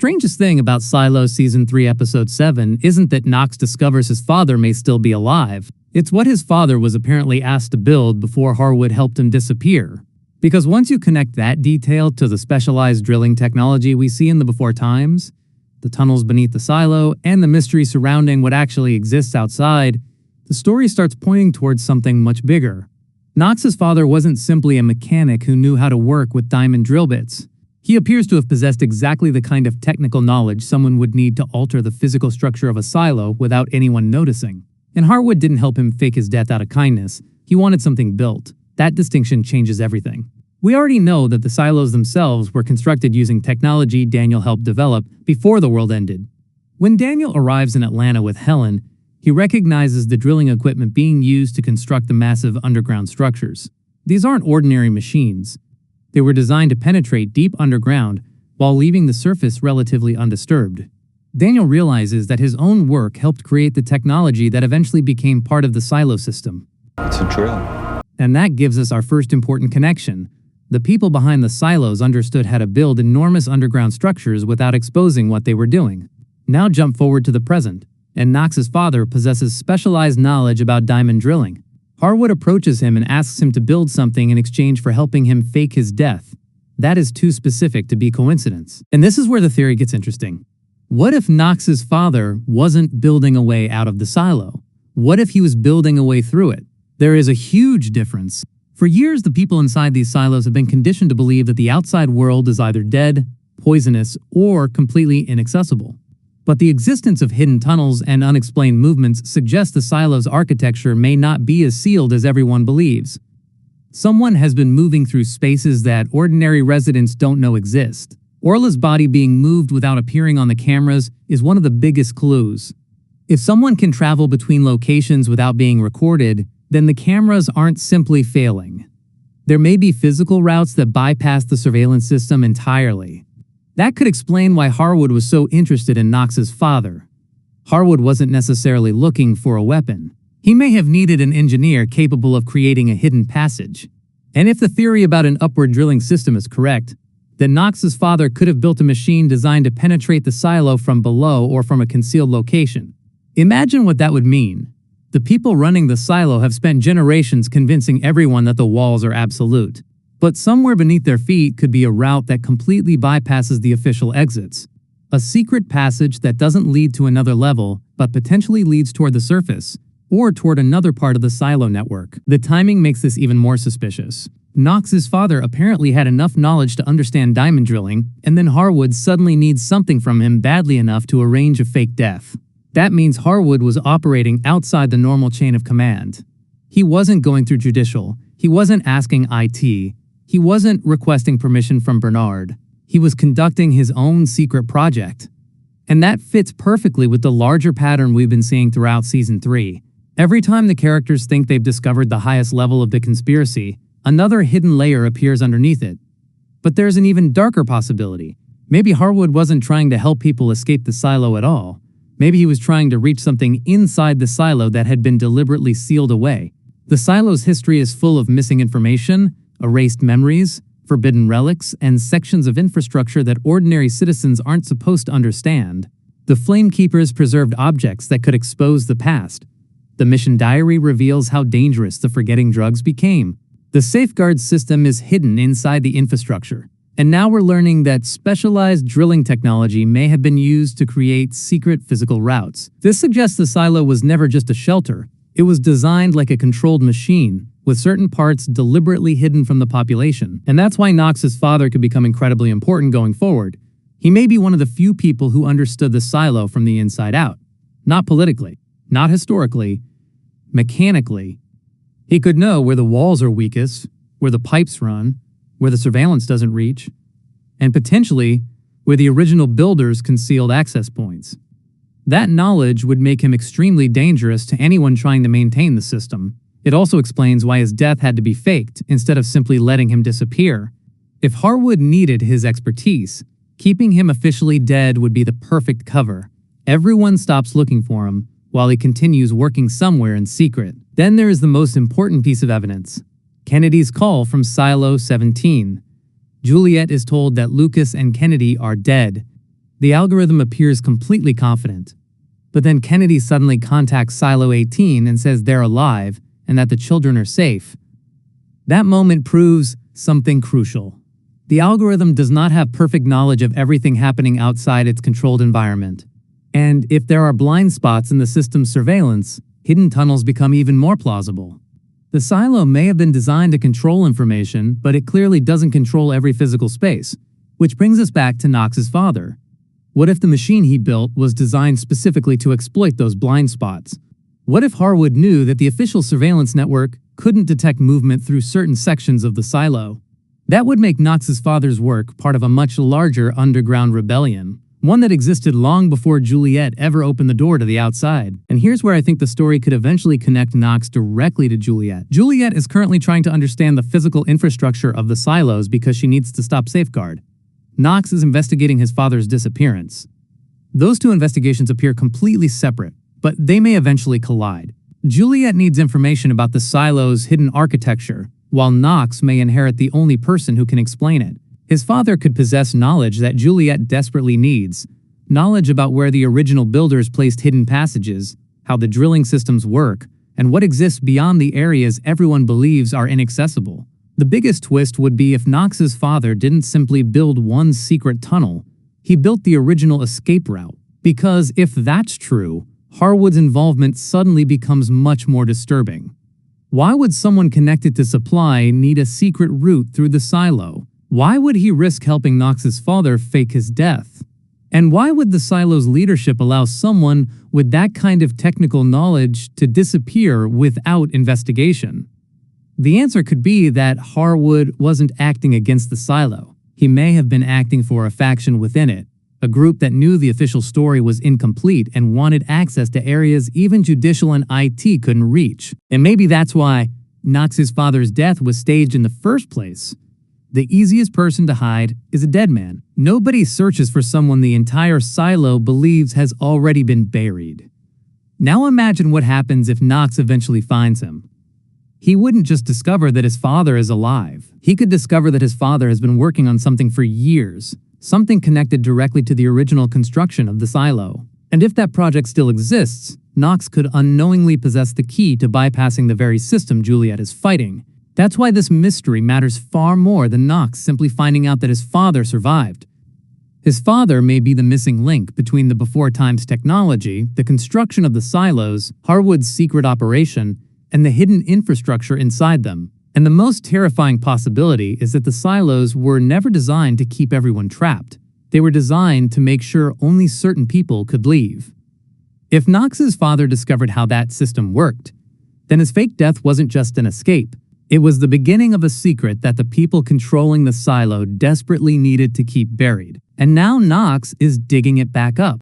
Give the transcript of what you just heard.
strangest thing about Silo Season 3 Episode 7 isn't that Knox discovers his father may still be alive. It's what his father was apparently asked to build before Harwood helped him disappear. Because once you connect that detail to the specialized drilling technology we see in the before times, the tunnels beneath the silo, and the mystery surrounding what actually exists outside, the story starts pointing towards something much bigger. Knox's father wasn't simply a mechanic who knew how to work with diamond drill bits. He appears to have possessed exactly the kind of technical knowledge someone would need to alter the physical structure of a silo without anyone noticing. And Harwood didn't help him fake his death out of kindness. He wanted something built. That distinction changes everything. We already know that the silos themselves were constructed using technology Daniel helped develop before the world ended. When Daniel arrives in Atlanta with Helen, he recognizes the drilling equipment being used to construct the massive underground structures. These aren't ordinary machines. They were designed to penetrate deep underground while leaving the surface relatively undisturbed. Daniel realizes that his own work helped create the technology that eventually became part of the silo system. It's a drill. And that gives us our first important connection. The people behind the silos understood how to build enormous underground structures without exposing what they were doing. Now jump forward to the present, and Knox's father possesses specialized knowledge about diamond drilling. Harwood approaches him and asks him to build something in exchange for helping him fake his death. That is too specific to be coincidence. And this is where the theory gets interesting. What if Knox's father wasn't building a way out of the silo? What if he was building a way through it? There is a huge difference. For years, the people inside these silos have been conditioned to believe that the outside world is either dead, poisonous, or completely inaccessible. But the existence of hidden tunnels and unexplained movements suggests the silo's architecture may not be as sealed as everyone believes. Someone has been moving through spaces that ordinary residents don't know exist. Orla's body being moved without appearing on the cameras is one of the biggest clues. If someone can travel between locations without being recorded, then the cameras aren't simply failing. There may be physical routes that bypass the surveillance system entirely. That could explain why Harwood was so interested in Knox's father. Harwood wasn't necessarily looking for a weapon. He may have needed an engineer capable of creating a hidden passage. And if the theory about an upward drilling system is correct, then Knox's father could have built a machine designed to penetrate the silo from below or from a concealed location. Imagine what that would mean. The people running the silo have spent generations convincing everyone that the walls are absolute. But somewhere beneath their feet could be a route that completely bypasses the official exits. A secret passage that doesn't lead to another level, but potentially leads toward the surface, or toward another part of the silo network. The timing makes this even more suspicious. Knox's father apparently had enough knowledge to understand diamond drilling, and then Harwood suddenly needs something from him badly enough to arrange a fake death. That means Harwood was operating outside the normal chain of command. He wasn't going through judicial. He wasn't asking IT. He wasn't requesting permission from Bernard. He was conducting his own secret project. And that fits perfectly with the larger pattern we've been seeing throughout Season 3. Every time the characters think they've discovered the highest level of the conspiracy, another hidden layer appears underneath it. But there's an even darker possibility. Maybe Harwood wasn't trying to help people escape the silo at all. Maybe he was trying to reach something inside the silo that had been deliberately sealed away. The silo's history is full of missing information, erased memories, forbidden relics, and sections of infrastructure that ordinary citizens aren't supposed to understand. The Flamekeepers preserved objects that could expose the past. The mission diary reveals how dangerous the forgetting drugs became. The safeguard system is hidden inside the infrastructure. And now we're learning that specialized drilling technology may have been used to create secret physical routes. This suggests the silo was never just a shelter. It was designed like a controlled machine, with certain parts deliberately hidden from the population. And that's why Knox's father could become incredibly important going forward. He may be one of the few people who understood the silo from the inside out. Not politically, not historically, mechanically. He could know where the walls are weakest, where the pipes run, where the surveillance doesn't reach, and potentially where the original builders concealed access points. That knowledge would make him extremely dangerous to anyone trying to maintain the system. It also explains why his death had to be faked instead of simply letting him disappear. If Harwood needed his expertise, keeping him officially dead would be the perfect cover. Everyone stops looking for him while he continues working somewhere in secret. Then there is the most important piece of evidence. Kennedy's call from Silo 17. Juliet is told that Lucas and Kennedy are dead. The algorithm appears completely confident. But then Kennedy suddenly contacts Silo 18 and says they're alive and that the children are safe. That moment proves something crucial. The algorithm does not have perfect knowledge of everything happening outside its controlled environment. And if there are blind spots in the system's surveillance, hidden tunnels become even more plausible. The silo may have been designed to control information, but it clearly doesn't control every physical space, which brings us back to Knox's father. What if the machine he built was designed specifically to exploit those blind spots? What if Harwood knew that the official surveillance network couldn't detect movement through certain sections of the silo? That would make Knox's father's work part of a much larger underground rebellion, one that existed long before Juliet ever opened the door to the outside. And here's where I think the story could eventually connect Knox directly to Juliet. Juliet is currently trying to understand the physical infrastructure of the silos because she needs to stop Safeguard. Knox is investigating his father's disappearance. Those two investigations appear completely separate, but they may eventually collide. Juliet needs information about the silo's hidden architecture, while Knox may inherit the only person who can explain it. His father could possess knowledge that Juliet desperately needs, knowledge about where the original builders placed hidden passages, how the drilling systems work, and what exists beyond the areas everyone believes are inaccessible. The biggest twist would be if Knox's father didn't simply build one secret tunnel, he built the original escape route. Because if that's true, Harwood's involvement suddenly becomes much more disturbing. Why would someone connected to supply need a secret route through the silo? Why would he risk helping Knox's father fake his death? And why would the silo's leadership allow someone with that kind of technical knowledge to disappear without investigation? The answer could be that Harwood wasn't acting against the silo. He may have been acting for a faction within it, a group that knew the official story was incomplete and wanted access to areas even judicial and IT couldn't reach. And maybe that's why Knox's father's death was staged in the first place. The easiest person to hide is a dead man. Nobody searches for someone the entire silo believes has already been buried. Now imagine what happens if Knox eventually finds him. He wouldn't just discover that his father is alive. He could discover that his father has been working on something for years, something connected directly to the original construction of the silo. And if that project still exists, Knox could unknowingly possess the key to bypassing the very system Juliet is fighting. That's why this mystery matters far more than Knox simply finding out that his father survived. His father may be the missing link between the before times technology, the construction of the silos, Harwood's secret operation, and the hidden infrastructure inside them. And the most terrifying possibility is that the silos were never designed to keep everyone trapped. They were designed to make sure only certain people could leave. If Knox's father discovered how that system worked, then his fake death wasn't just an escape. It was the beginning of a secret that the people controlling the silo desperately needed to keep buried. And now Knox is digging it back up.